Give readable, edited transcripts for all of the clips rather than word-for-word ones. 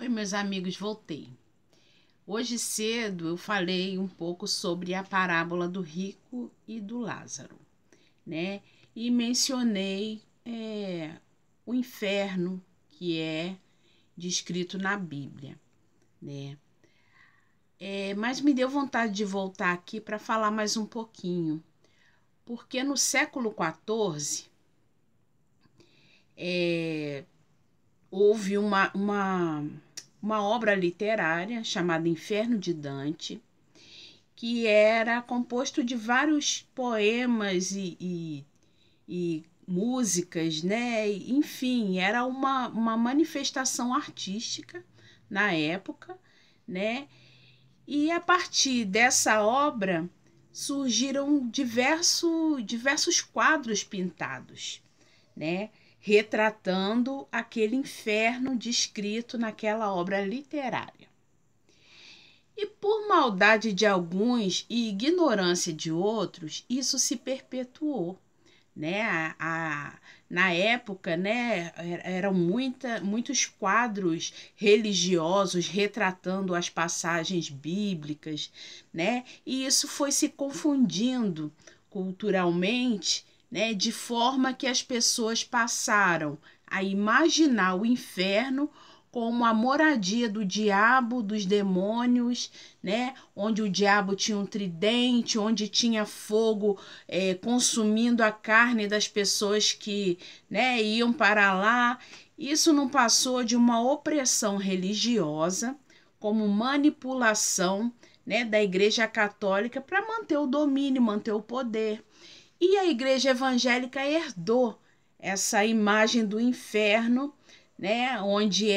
Oi, meus amigos, voltei. Hoje cedo eu falei um pouco sobre a parábola do rico e do Lázaro, né? E mencionei o inferno que é descrito na Bíblia, né? Mas me deu vontade de voltar aqui para falar mais um pouquinho, porque no século XIV houve uma obra literária chamada Inferno de Dante, que era composto de vários poemas e músicas, né? Enfim, era uma manifestação artística na época, né? E a partir dessa obra surgiram diversos quadros pintados, né? Retratando aquele inferno descrito naquela obra literária. E por maldade de alguns e ignorância de outros, isso se perpetuou, né? Na época, né, eram muitos quadros religiosos retratando as passagens bíblicas, né? E isso foi se confundindo culturalmente, né, de forma que as pessoas passaram a imaginar o inferno como a moradia do diabo, dos demônios, né? Onde o diabo tinha um tridente, onde tinha fogo consumindo a carne das pessoas que, né, iam para lá. Isso não passou de uma opressão religiosa, como manipulação, né, da Igreja Católica para manter o domínio, manter o poder. E a Igreja Evangélica herdou essa imagem do inferno, né, onde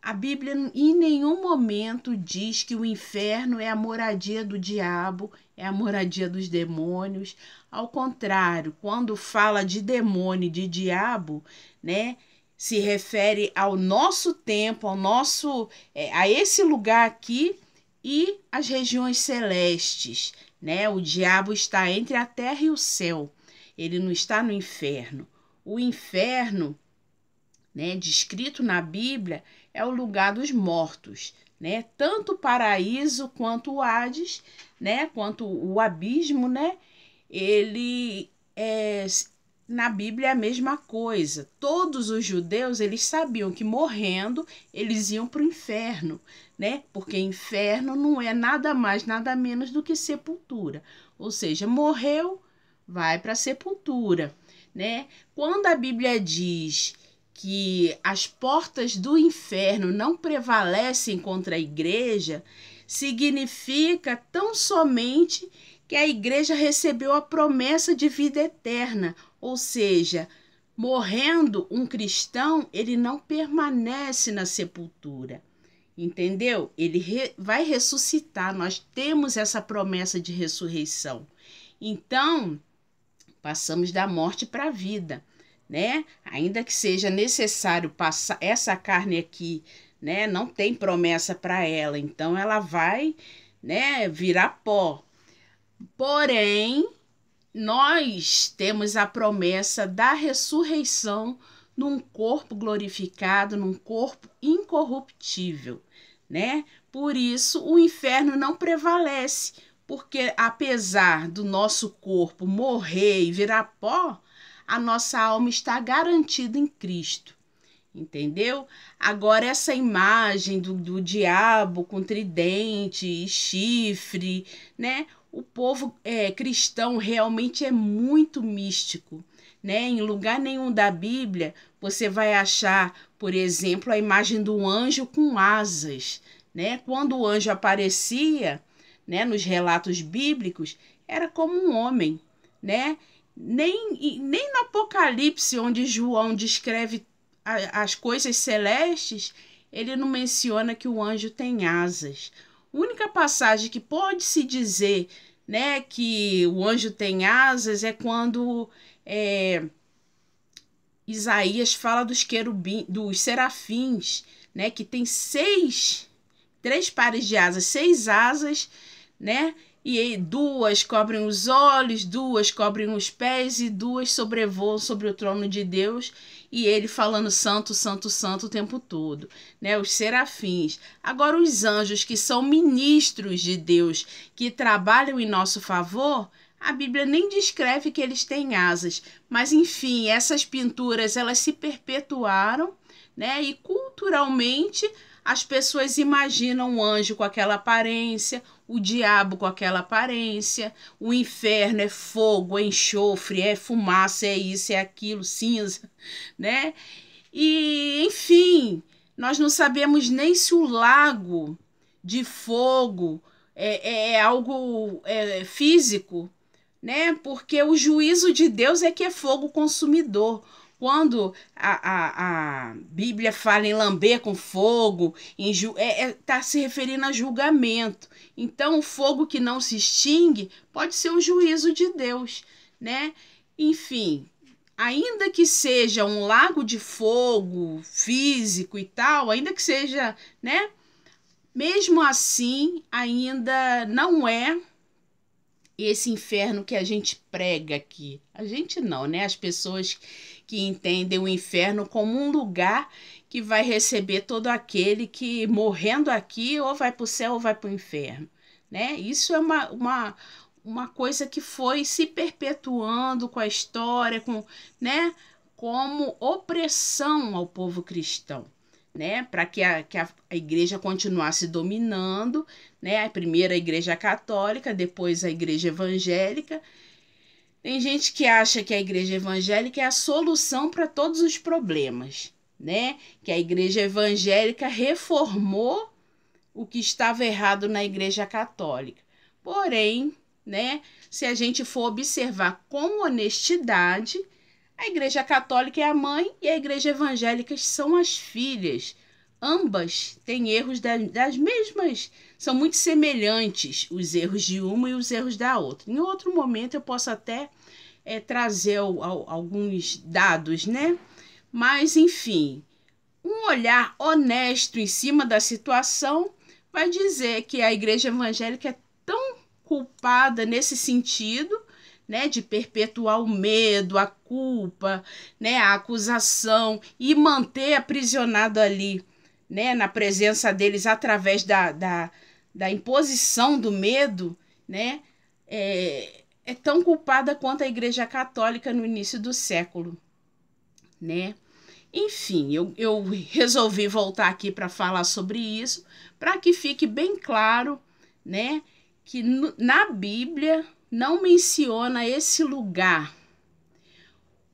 a Bíblia em nenhum momento diz que o inferno é a moradia do diabo, é a moradia dos demônios. Ao contrário, quando fala de demônio e de diabo, né, se refere ao nosso tempo, a esse lugar aqui e as regiões celestes, né? O diabo está entre a terra e o céu. Ele não está no inferno. O inferno, né, descrito na Bíblia, é o lugar dos mortos, né? Tanto o paraíso quanto o Hades, né? Quanto o abismo, né? Ele na Bíblia é a mesma coisa. Todos os judeus, eles sabiam que morrendo eles iam para o inferno, né? Porque inferno não é nada mais, nada menos do que sepultura. Ou seja, morreu, vai para a sepultura, né? Quando a Bíblia diz que as portas do inferno não prevalecem contra a igreja, significa tão somente que a igreja recebeu a promessa de vida eterna, ou seja, morrendo um cristão, ele não permanece na sepultura, entendeu? Ele vai ressuscitar, nós temos essa promessa de ressurreição. Então, passamos da morte para a vida, né? Ainda que seja necessário passar essa carne aqui, né? Não tem promessa para ela, então ela vai, né, virar pó. Porém, nós temos a promessa da ressurreição num corpo glorificado, num corpo incorruptível, né? Por isso o inferno não prevalece, porque apesar do nosso corpo morrer e virar pó, a nossa alma está garantida em Cristo, entendeu? Agora essa imagem do diabo com tridente e chifre, né? O povo cristão realmente é muito místico, né? Em lugar nenhum da Bíblia você vai achar, por exemplo, a imagem do anjo com asas, né? Quando o anjo aparecia, né, nos relatos bíblicos, era como um homem, né? Nem no Apocalipse, onde João descreve as coisas celestes, ele não menciona que o anjo tem asas. A única passagem que pode se dizer, né, que o anjo tem asas é quando Isaías fala dos dos serafins, né, que tem três pares de asas, 6 asas, né, E aí, duas cobrem os olhos, duas cobrem os pés e duas sobrevoam sobre o trono de Deus. E ele falando santo, santo, santo o tempo todo, né? Os serafins. Agora, os anjos, que são ministros de Deus, que trabalham em nosso favor, a Bíblia nem descreve que eles têm asas. Mas, enfim, essas pinturas, elas se perpetuaram, né? E culturalmente as pessoas imaginam o anjo com aquela aparência, o diabo com aquela aparência, o inferno é fogo, é enxofre, é fumaça, é isso, é aquilo, cinza, né? E, enfim, nós não sabemos nem se o lago de fogo é algo físico, né? Porque o juízo de Deus é que é fogo consumidor. Quando a Bíblia fala em lamber com fogo, está se referindo a julgamento. Então, o fogo que não se extingue pode ser o juízo de Deus, né? Enfim, ainda que seja um lago de fogo físico e tal, ainda que seja, né? Mesmo assim, ainda não é esse inferno que a gente prega aqui. A gente não, né? As pessoas que entendem o inferno como um lugar que vai receber todo aquele que, morrendo aqui, ou vai para o céu ou vai para o inferno, né? Isso é uma coisa que foi se perpetuando com a história, né? Como opressão ao povo cristão, né? Para que a igreja continuasse dominando, né? Primeiro a igreja católica, depois a igreja evangélica. Tem gente que acha que a igreja evangélica é a solução para todos os problemas, né? Que a igreja evangélica reformou o que estava errado na igreja católica. Porém, né, se a gente for observar com honestidade, a igreja católica é a mãe e a igreja evangélica são as filhas. Ambas têm erros das mesmas, são muito semelhantes os erros de uma e os erros da outra. Em outro momento eu posso até trazer alguns dados, né? Mas, enfim, um olhar honesto em cima da situação vai dizer que a igreja evangélica é tão culpada nesse sentido, né, de perpetuar o medo, a culpa, né, a acusação e manter aprisionado ali, né, na presença deles através da imposição do medo, né, é tão culpada quanto a Igreja Católica no início do século, né? Enfim, eu resolvi voltar aqui para falar sobre isso, para que fique bem claro, né, que na Bíblia não menciona esse lugar.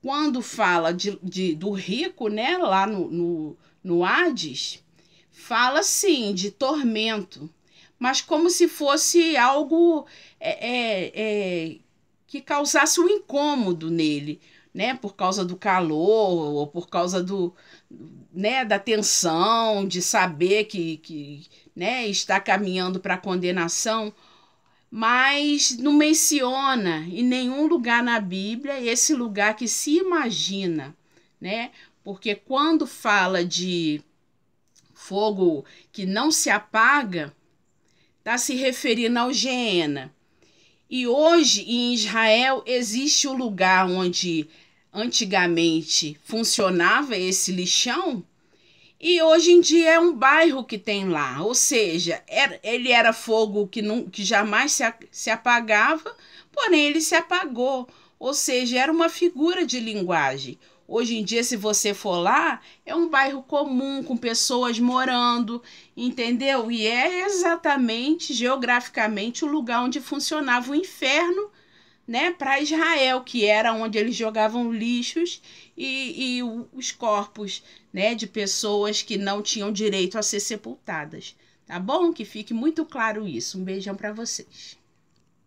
Quando fala do rico, né, lá no Hades, fala sim de tormento, mas como se fosse algo que causasse um incômodo nele, né, por causa do calor ou por causa né, da tensão de saber que né, está caminhando para a condenação. Mas não menciona em nenhum lugar na Bíblia esse lugar que se imagina, né? Porque quando fala de fogo que não se apaga, está se referindo ao Geena. E hoje em Israel existe o lugar onde antigamente funcionava esse lixão, e hoje em dia é um bairro que tem lá, ou seja, ele era fogo que jamais se apagava, porém ele se apagou, ou seja, era uma figura de linguagem. Hoje em dia, se você for lá, é um bairro comum, com pessoas morando, entendeu? E é exatamente, geograficamente, o lugar onde funcionava o inferno, né, para Israel, que era onde eles jogavam lixos e os corpos, né, de pessoas que não tinham direito a ser sepultadas. Tá bom? Que fique muito claro isso. Um beijão para vocês.